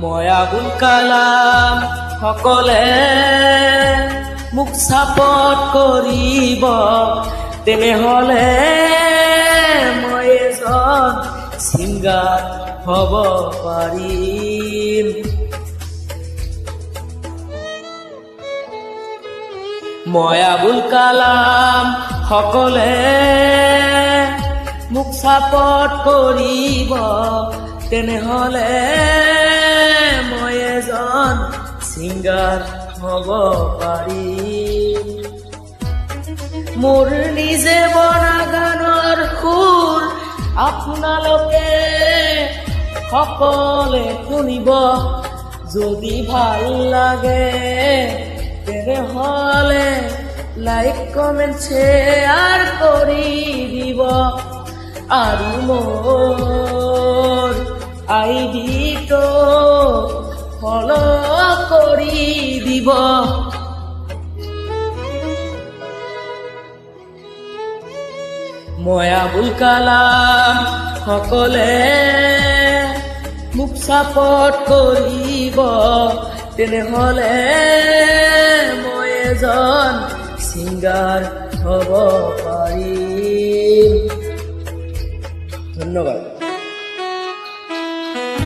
মই আবুল কালাম সকলে মোক চাপত কৰিব, তেনেহলে মই এজন ছিংগাৰ হ'ব পাৰিম। মই আবুল কালাম সকলে মোক চাপত কৰিব, তেনেহলে মই এজন ছিংগাৰ হ'ব পাৰিম। মোৰ নিজে বনা গানৰ সুৰ আপোনালোকে সকলে শুনিব, যদি ভাল লাগে তেনেহলে লাইক কমেন্ট শ্বেয়াৰ কৰি দিব, আৰু মোৰ আইডিটো ফলো কৰি দিব। মই আবুল কালাম সকলে মোক চাপত কৰিব, তেনেহলে মই এজন ছিংগাৰ হ'ব পাৰিম। ধন্যবাদ।